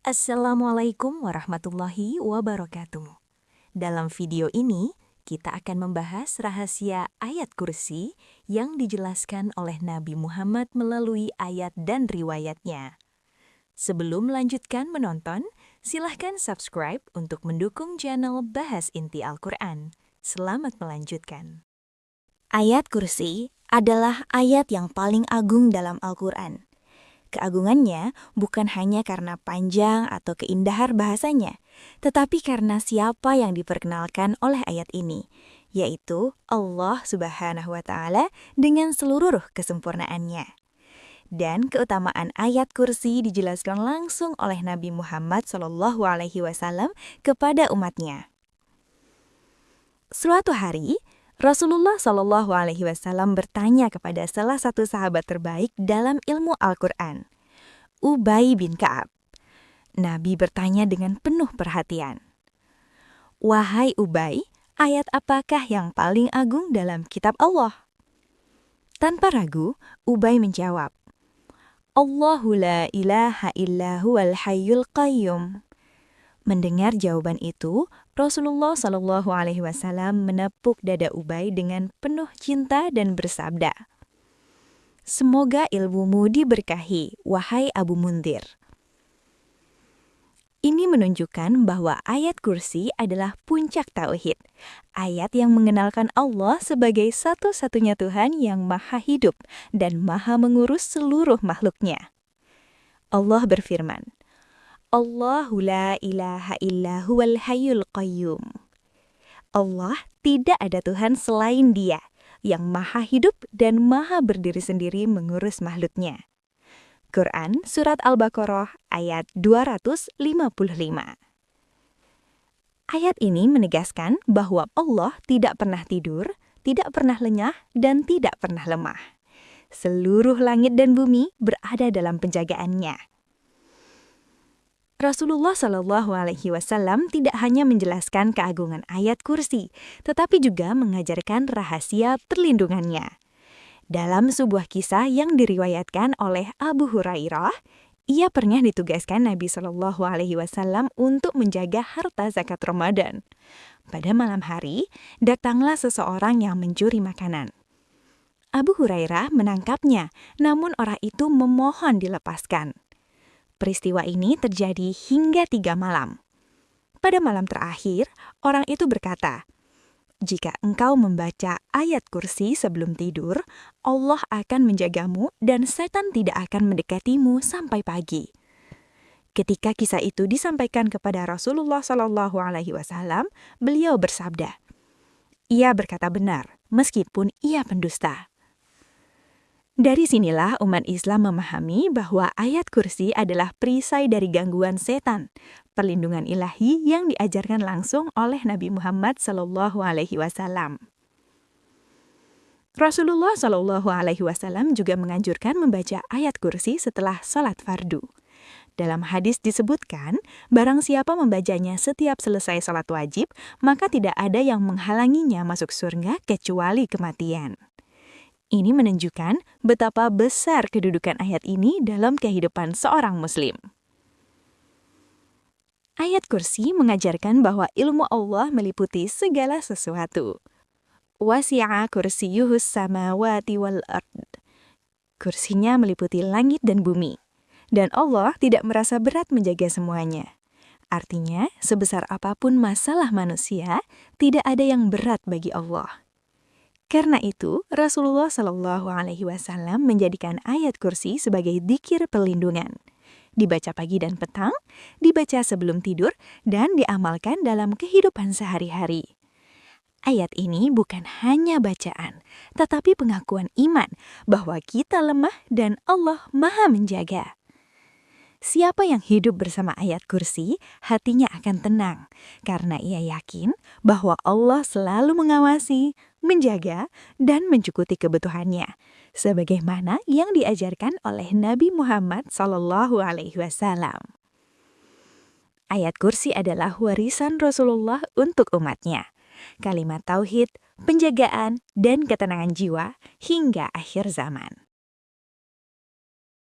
Assalamualaikum warahmatullahi wabarakatuh. Dalam video ini, kita akan membahas rahasia ayat kursi yang dijelaskan oleh Nabi Muhammad melalui ayat dan riwayatnya. Sebelum melanjutkan menonton, silahkan subscribe untuk mendukung channel Bahas Inti Al-Quran. Selamat melanjutkan. Ayat kursi adalah ayat yang paling agung dalam Al-Quran. Keagungannya bukan hanya karena panjang atau keindahan bahasanya, tetapi karena siapa yang diperkenalkan oleh ayat ini, yaitu Allah Subhanahu wa Ta'ala dengan seluruh kesempurnaannya. Dan keutamaan ayat kursi dijelaskan langsung oleh Nabi Muhammad SAW kepada umatnya. Suatu hari, Rasulullah SAW bertanya kepada salah satu sahabat terbaik dalam ilmu Al-Quran, Ubay bin Ka'ab. Nabi bertanya dengan penuh perhatian, "Wahai Ubay, ayat apakah yang paling agung dalam kitab Allah?" Tanpa ragu, Ubay menjawab, "Allahu la ilaha illa huwal hayyul qayyum." Mendengar jawaban itu, Rasulullah SAW menepuk dada Ubay dengan penuh cinta dan bersabda, "Semoga ilmumu diberkahi, wahai Abu Mundhir." Ini menunjukkan bahwa ayat kursi adalah puncak tauhid, ayat yang mengenalkan Allah sebagai satu-satunya Tuhan yang maha hidup dan maha mengurus seluruh makhluknya. Allah berfirman, Allahu la ilaha illa huwal hayyul qayyum. Allah tidak ada Tuhan selain Dia, yang maha hidup dan maha berdiri sendiri mengurus makhluknya. Quran Surat Al-Baqarah ayat 255. Ayat ini menegaskan bahwa Allah tidak pernah tidur, tidak pernah lenyah, dan tidak pernah lemah. Seluruh langit dan bumi berada dalam penjagaannya. Rasulullah SAW tidak hanya menjelaskan keagungan ayat kursi, tetapi juga mengajarkan rahasia perlindungannya. Dalam sebuah kisah yang diriwayatkan oleh Abu Hurairah, ia pernah ditugaskan Nabi SAW untuk menjaga harta zakat Ramadan. Pada malam hari, datanglah seseorang yang mencuri makanan. Abu Hurairah menangkapnya, namun orang itu memohon dilepaskan. Peristiwa ini terjadi hingga 3 malam. Pada malam terakhir, orang itu berkata, "Jika engkau membaca ayat kursi sebelum tidur, Allah akan menjagamu dan setan tidak akan mendekatimu sampai pagi." Ketika kisah itu disampaikan kepada Rasulullah SAW, beliau bersabda, "Ia berkata benar, meskipun ia pendusta." Dari sinilah umat Islam memahami bahwa ayat kursi adalah perisai dari gangguan setan, perlindungan ilahi yang diajarkan langsung oleh Nabi Muhammad SAW. Rasulullah SAW juga menganjurkan membaca ayat kursi setelah salat fardu. Dalam hadis disebutkan, barang siapa membacanya setiap selesai salat wajib, maka tidak ada yang menghalanginya masuk surga kecuali kematian. Ini menunjukkan betapa besar kedudukan ayat ini dalam kehidupan seorang muslim. Ayat kursi mengajarkan bahwa ilmu Allah meliputi segala sesuatu. Wasi'a kursiyuhus samawati wal ard. Kursinya meliputi langit dan bumi. Dan Allah tidak merasa berat menjaga semuanya. Artinya, sebesar apapun masalah manusia, tidak ada yang berat bagi Allah. Karena itu, Rasulullah SAW menjadikan ayat kursi sebagai dzikir perlindungan. Dibaca pagi dan petang, dibaca sebelum tidur, dan diamalkan dalam kehidupan sehari-hari. Ayat ini bukan hanya bacaan, tetapi pengakuan iman bahwa kita lemah dan Allah Maha menjaga. Siapa yang hidup bersama ayat kursi, hatinya akan tenang, karena ia yakin bahwa Allah selalu mengawasi, menjaga, dan mencukupi kebutuhannya, sebagaimana yang diajarkan oleh Nabi Muhammad SAW. Ayat kursi adalah warisan Rasulullah untuk umatnya, kalimat tauhid, penjagaan, dan ketenangan jiwa hingga akhir zaman.